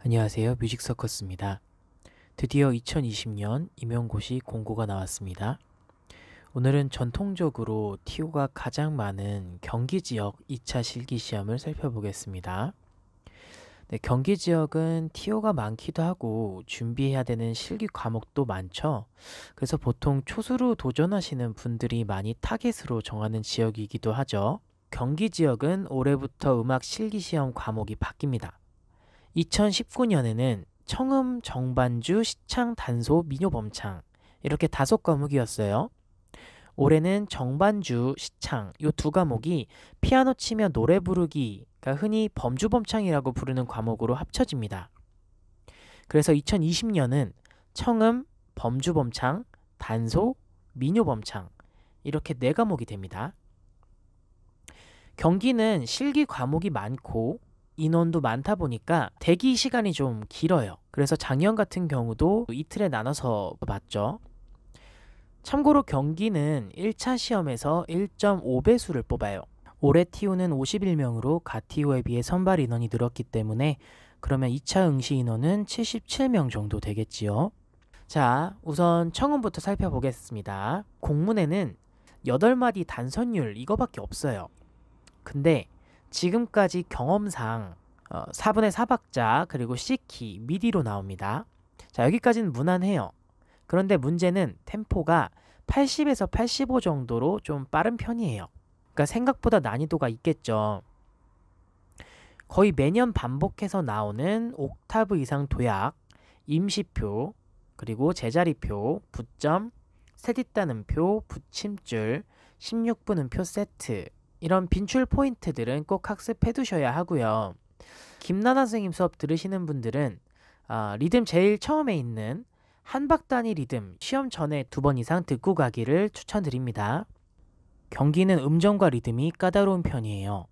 안녕하세요. 뮤직서커스입니다. 드디어 2020년 임용고시 공고가 나왔습니다. 오늘은 전통적으로 TO가 가장 많은 경기 지역 2차 실기시험을 살펴보겠습니다. 네, 경기 지역은 TO가 많기도 하고 준비해야 되는 실기 과목도 많죠. 그래서 보통 초수로 도전하시는 분들이 많이 타겟으로 정하는 지역이기도 하죠. 경기 지역은 올해부터 음악 실기시험 과목이 바뀝니다. 2019년에는 청음, 정반주, 시창, 단소, 민요, 범창 이렇게 5과목이었어요. 올해는 정반주, 시창 이 두 과목이 피아노 치며 노래 부르기가 흔히 범주범창이라고 부르는 과목으로 합쳐집니다. 그래서 2020년은 청음, 범주범창, 단소, 민요범창 이렇게 4과목이 됩니다. 경기는 실기 과목이 많고 인원도 많다 보니까 대기 시간이 좀 길어요. 그래서 작년 같은 경우도 이틀에 나눠서 봤죠. 참고로 경기는 1차 시험에서 1.5배수를 뽑아요. 올해 TO는 51명으로 가 TO에 비해 선발 인원이 늘었기 때문에 그러면 2차 응시 인원은 77명 정도 되겠지요. 자, 우선 청음부터 살펴보겠습니다. 공문에는 8마디 단선율 이거밖에 없어요. 근데 지금까지 경험상 4분의 4박자 그리고 C키, 미디로 나옵니다. 자, 여기까지는 무난해요. 그런데 문제는 템포가 80에서 85 정도로 좀 빠른 편이에요. 그러니까 생각보다 난이도가 있겠죠. 거의 매년 반복해서 나오는 옥타브 이상 도약, 임시표, 그리고 제자리표, 부점, 세뒷단음표, 붙임줄, 16분음표 세트 이런 빈출 포인트들은 꼭 학습해 두셔야 하고요. 김나나 선생님 수업 들으시는 분들은 리듬 제일 처음에 있는 한박 단위 리듬 시험 전에 2번 이상 듣고 가기를 추천드립니다. 경기는 음정과 리듬이 까다로운 편이에요.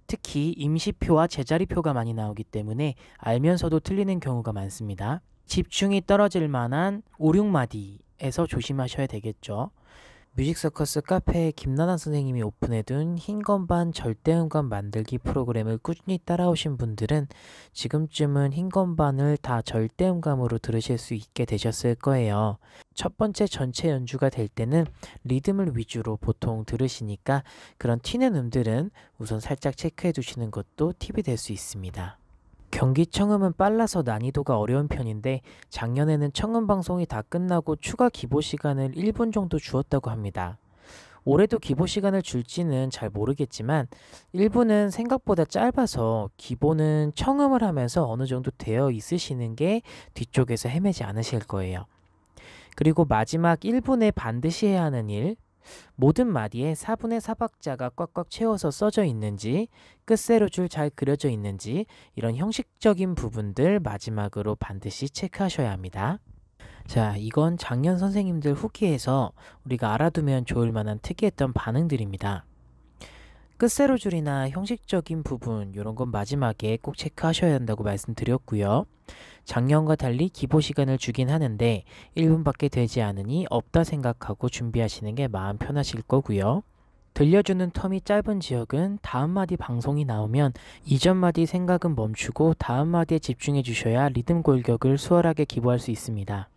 특히 임시표와 제자리표가 많이 나오기 때문에 알면서도 틀리는 경우가 많습니다. 집중이 떨어질 만한 5, 6마디에서 조심하셔야 되겠죠. 뮤직서커스 카페에 김나나 선생님이 오픈해둔 흰건반 절대음감 만들기 프로그램을 꾸준히 따라오신 분들은 지금쯤은 흰건반을 다 절대음감으로 들으실 수 있게 되셨을 거예요. 첫 번째 전체 연주가 될 때는 리듬을 위주로 보통 들으시니까 그런 튀는 음들은 우선 살짝 체크해 두시는 것도 팁이 될 수 있습니다. 경기 청음은 빨라서 난이도가 어려운 편인데 작년에는 청음 방송이 다 끝나고 추가 기보 시간을 1분 정도 주었다고 합니다. 올해도 기보 시간을 줄지는 잘 모르겠지만 1분은 생각보다 짧아서 기보는 청음을 하면서 어느 정도 되어 있으시는 게 뒤쪽에서 헤매지 않으실 거예요. 그리고 마지막 1분에 반드시 해야 하는 일, 모든 마디에 4분의 4박자가 꽉꽉 채워서 써져 있는지, 끝세로줄 잘 그려져 있는지 이런 형식적인 부분들 마지막으로 반드시 체크하셔야 합니다. 자, 이건 작년 선생님들 후기에서 우리가 알아두면 좋을 만한 특이했던 반응들입니다. 끝세로줄이나 형식적인 부분 이런 건 마지막에 꼭 체크하셔야 한다고 말씀드렸고요. 작년과 달리 기보 시간을 주긴 하는데 1분밖에 되지 않으니 없다 생각하고 준비하시는 게 마음 편하실 거고요. 들려주는 텀이 짧은 지역은 다음 마디 방송이 나오면 이전 마디 생각은 멈추고 다음 마디에 집중해 주셔야 리듬 골격을 수월하게 기보할 수 있습니다.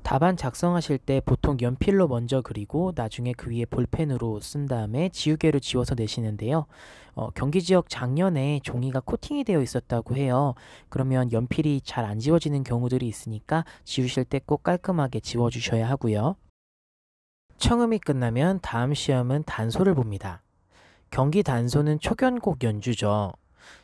답안 작성하실 때 보통 연필로 먼저 그리고 나중에 그 위에 볼펜으로 쓴 다음에 지우개로 지워서 내시는데요. 경기 지역 작년에 종이가 코팅이 되어 있었다고 해요. 그러면 연필이 잘 안 지워지는 경우들이 있으니까 지우실 때 꼭 깔끔하게 지워주셔야 하고요. 청음이 끝나면 다음 시험은 단소를 봅니다. 경기 단소는 초견곡 연주죠.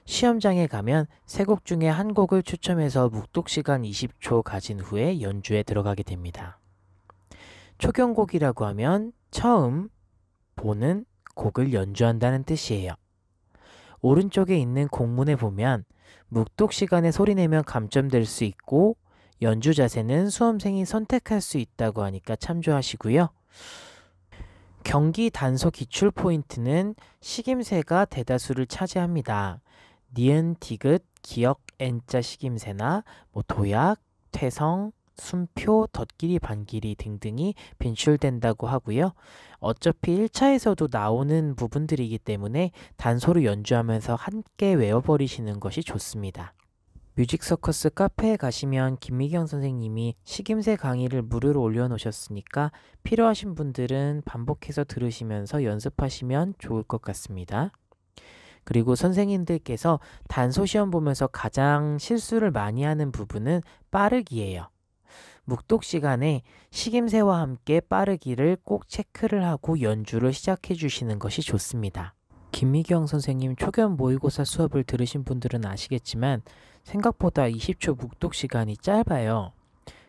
시험장에 가면 3곡 중에 한 곡을 추첨해서 묵독시간 20초 가진 후에 연주에 들어가게 됩니다. 초경곡이라고 하면 처음 보는 곡을 연주한다는 뜻이에요. 오른쪽에 있는 곡문에 보면 묵독시간에 소리내면 감점될 수 있고 연주 자세는 수험생이 선택할 수 있다고 하니까 참조하시고요. 경기 단소 기출 포인트는 식임새가 대다수를 차지합니다. 니은, 디귿, 기역, N자 식임새나 도약, 퇴성, 순표, 덧길이, 반길이 등등이 빈출된다고 하고요. 어차피 1차에서도 나오는 부분들이기 때문에 단소로 연주하면서 함께 외워버리시는 것이 좋습니다. 뮤직 서커스 카페에 가시면 김미경 선생님이 식임새 강의를 무료로 올려놓으셨으니까 필요하신 분들은 반복해서 들으시면서 연습하시면 좋을 것 같습니다. 그리고 선생님들께서 단소 시험 보면서 가장 실수를 많이 하는 부분은 빠르기예요. 묵독 시간에 식임새와 함께 빠르기를 꼭 체크를 하고 연주를 시작해 주시는 것이 좋습니다. 김미경 선생님 초견 모의고사 수업을 들으신 분들은 아시겠지만 생각보다 20초 묵독 시간이 짧아요.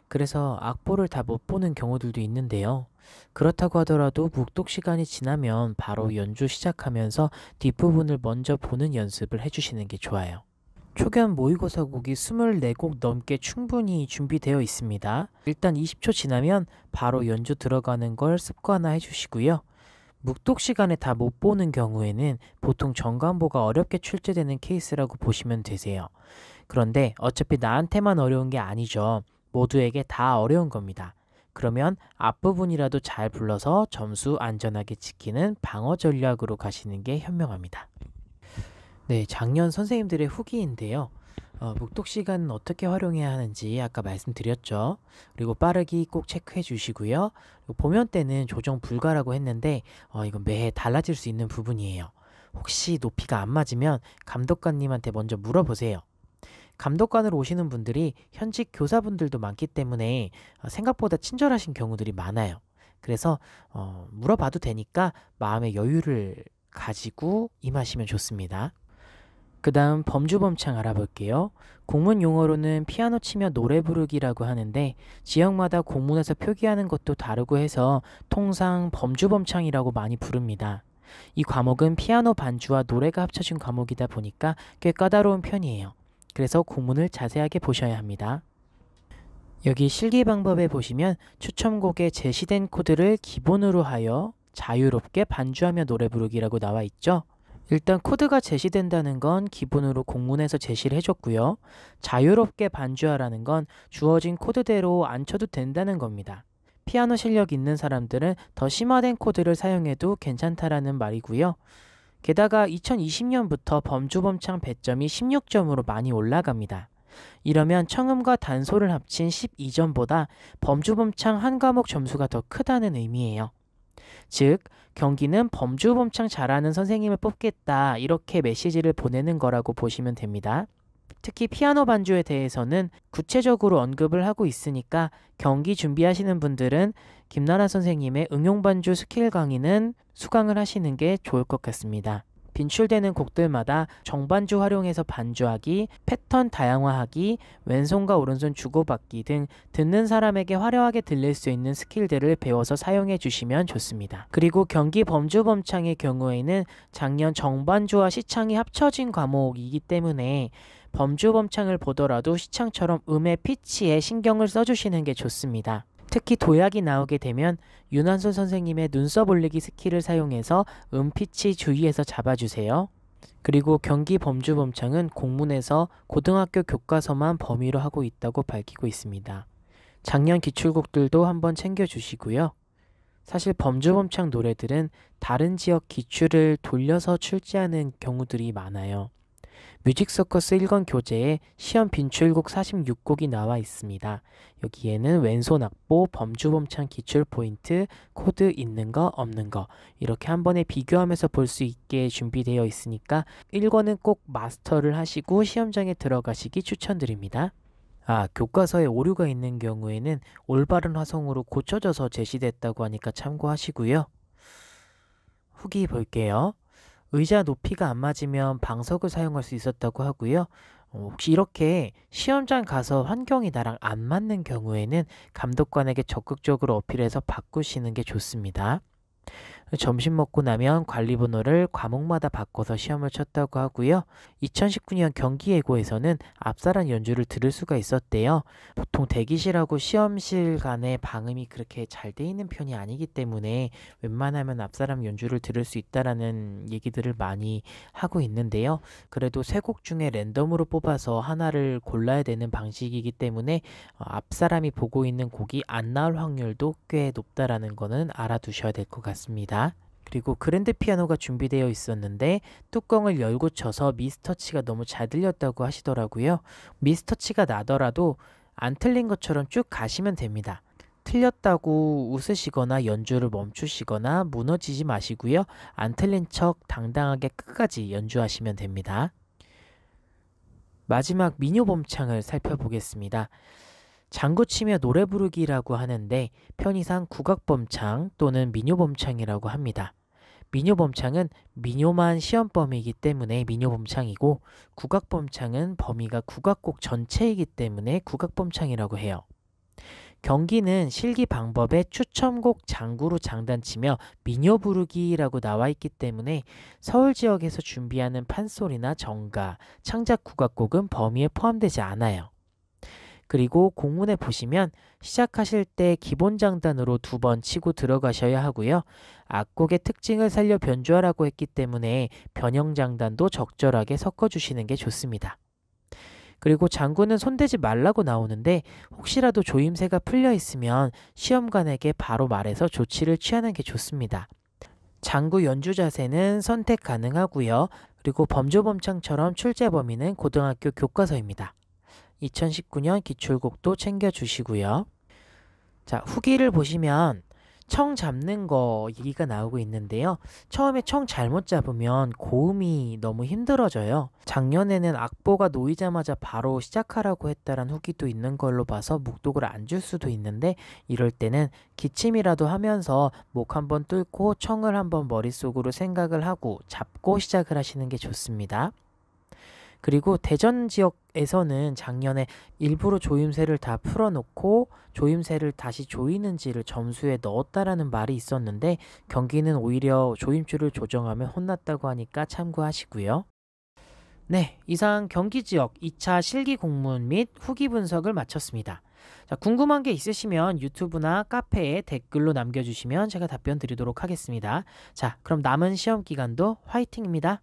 그래서 악보를 다 못 보는 경우들도 있는데요. 그렇다고 하더라도 묵독 시간이 지나면 바로 연주 시작하면서 뒷부분을 먼저 보는 연습을 해주시는 게 좋아요. 초견 모의고사 곡이 24곡 넘게 충분히 준비되어 있습니다. 일단 20초 지나면 바로 연주 들어가는 걸 습관화 해주시고요. 묵독 시간에 다 못 보는 경우에는 보통 정관보가 어렵게 출제되는 케이스라고 보시면 되세요. 그런데 어차피 나한테만 어려운 게 아니죠. 모두에게 다 어려운 겁니다. 그러면 앞부분이라도 잘 불러서 점수 안전하게 지키는 방어 전략으로 가시는 게 현명합니다. 네, 작년 선생님들의 후기인데요. 묵독 시간은 어떻게 활용해야 하는지 아까 말씀드렸죠. 그리고 빠르기 꼭 체크해 주시고요. 그리고 보면 때는 조정 불가라고 했는데 이건 매해 달라질 수 있는 부분이에요. 혹시 높이가 안 맞으면 감독관님한테 먼저 물어보세요. 감독관으로 오시는 분들이 현직 교사분들도 많기 때문에 생각보다 친절하신 경우들이 많아요. 그래서 물어봐도 되니까 마음의 여유를 가지고 임하시면 좋습니다. 그 다음 범주범창 알아볼게요. 공문 용어로는 피아노 치며 노래 부르기라고 하는데 지역마다 공문에서 표기하는 것도 다르고 해서 통상 범주범창이라고 많이 부릅니다. 이 과목은 피아노 반주와 노래가 합쳐진 과목이다 보니까 꽤 까다로운 편이에요. 그래서 공문을 자세하게 보셔야 합니다. 여기 실기 방법에 보시면 추첨곡에 제시된 코드를 기본으로 하여 자유롭게 반주하며 노래 부르기라고 나와 있죠. 일단 코드가 제시된다는 건 기본으로 공문에서 제시를 해줬고요. 자유롭게 반주하라는 건 주어진 코드대로 안 쳐도 된다는 겁니다. 피아노 실력 있는 사람들은 더 심화된 코드를 사용해도 괜찮다라는 말이고요. 게다가 2020년부터 범주범창 배점이 16점으로 많이 올라갑니다. 이러면 청음과 단소를 합친 12점보다 범주범창 한 과목 점수가 더 크다는 의미예요. 즉, 경기는 범주범창 잘하는 선생님을 뽑겠다 이렇게 메시지를 보내는 거라고 보시면 됩니다. 특히 피아노 반주에 대해서는 구체적으로 언급을 하고 있으니까 경기 준비하시는 분들은 김나라 선생님의 응용반주 스킬 강의는 수강을 하시는 게 좋을 것 같습니다. 빈출되는 곡들마다 정반주 활용해서 반주하기, 패턴 다양화하기, 왼손과 오른손 주고받기 등 듣는 사람에게 화려하게 들릴 수 있는 스킬들을 배워서 사용해 주시면 좋습니다. 그리고 경기 범주범창의 경우에는 작년 정반주와 시창이 합쳐진 과목이기 때문에 범주범창을 보더라도 시창처럼 음의 피치에 신경을 써주시는 게 좋습니다. 특히 도약이 나오게 되면 윤한솔 선생님의 눈썹 올리기 스킬을 사용해서 피치 주의해서 잡아주세요. 그리고 경기 범주범창은 공문에서 고등학교 교과서만 범위로 하고 있다고 밝히고 있습니다. 작년 기출곡들도 한번 챙겨주시고요. 사실 범주범창 노래들은 다른 지역 기출을 돌려서 출제하는 경우들이 많아요. 뮤직 서커스 1권 교재에 시험 빈출곡 46곡이 나와 있습니다. 여기에는 왼손 악보, 범주범창 기출 포인트, 코드 있는 거 없는 거 이렇게 한 번에 비교하면서 볼 수 있게 준비되어 있으니까 1권은 꼭 마스터를 하시고 시험장에 들어가시기 추천드립니다. 교과서에 오류가 있는 경우에는 올바른 화성으로 고쳐져서 제시됐다고 하니까 참고하시고요. 후기 볼게요. 의자 높이가 안 맞으면 방석을 사용할 수 있었다고 하고요. 혹시 이렇게 시험장 가서 환경이 나랑 안 맞는 경우에는 감독관에게 적극적으로 어필해서 바꾸시는 게 좋습니다. 점심 먹고 나면 관리번호를 과목마다 바꿔서 시험을 쳤다고 하고요. 2019년 경기예고에서는 앞사란 연주를 들을 수가 있었대요. 보통 대기실하고 시험실 간의 방음이 그렇게 잘 돼 있는 편이 아니기 때문에 웬만하면 앞사람 연주를 들을 수 있다라는 얘기들을 많이 하고 있는데요. 그래도 세 곡 중에 랜덤으로 뽑아서 하나를 골라야 되는 방식이기 때문에 앞사람이 보고 있는 곡이 안 나올 확률도 꽤 높다라는 거는 알아두셔야 될 것 같습니다. 그리고 그랜드 피아노가 준비되어 있었는데 뚜껑을 열고 쳐서 미스터치가 너무 잘 들렸다고 하시더라고요. 미스터치가 나더라도 안 틀린 것처럼 쭉 가시면 됩니다. 틀렸다고 웃으시거나 연주를 멈추시거나 무너지지 마시고요. 안 틀린 척 당당하게 끝까지 연주하시면 됩니다. 마지막 민요범창을 살펴보겠습니다. 장구치며 노래 부르기라고 하는데 편의상 국악범창 또는 민요범창이라고 합니다. 민요범창은 민요만 시험 범위이기 때문에 민요범창이고 국악범창은 범위가 국악곡 전체이기 때문에 국악범창이라고 해요. 경기는 실기 방법에 추첨곡 장구로 장단치며 민요 부르기라고 나와 있기 때문에 서울 지역에서 준비하는 판소리나 정가, 창작 국악곡은 범위에 포함되지 않아요. 그리고 공문에 보시면 시작하실 때 기본 장단으로 2번 치고 들어가셔야 하고요. 악곡의 특징을 살려 변주하라고 했기 때문에 변형 장단도 적절하게 섞어주시는 게 좋습니다. 그리고 장구는 손대지 말라고 나오는데 혹시라도 조임새가 풀려 있으면 시험관에게 바로 말해서 조치를 취하는 게 좋습니다. 장구 연주 자세는 선택 가능하고요. 그리고 범조범창처럼 출제 범위는 고등학교 교과서입니다. 2019년 기출곡도 챙겨주시고요. 자, 후기를 보시면 청 잡는 거 얘기가 나오고 있는데요. 처음에 청 잘못 잡으면 고음이 너무 힘들어져요. 작년에는 악보가 놓이자마자 바로 시작하라고 했다란 후기도 있는 걸로 봐서 묵독을 안 줄 수도 있는데 이럴 때는 기침이라도 하면서 목 한번 뚫고 청을 한번 머릿속으로 생각을 하고 잡고 시작을 하시는 게 좋습니다. 그리고 대전 지역에서는 작년에 일부러 조임새를 다 풀어놓고 조임새를 다시 조이는지를 점수에 넣었다라는 말이 있었는데 경기는 오히려 조임줄을 조정하면 혼났다고 하니까 참고하시고요. 네, 이상 경기 지역 2차 실기 공문 및 후기 분석을 마쳤습니다. 자, 궁금한 게 있으시면 유튜브나 카페에 댓글로 남겨주시면 제가 답변 드리도록 하겠습니다. 자, 그럼 남은 시험 기간도 화이팅입니다.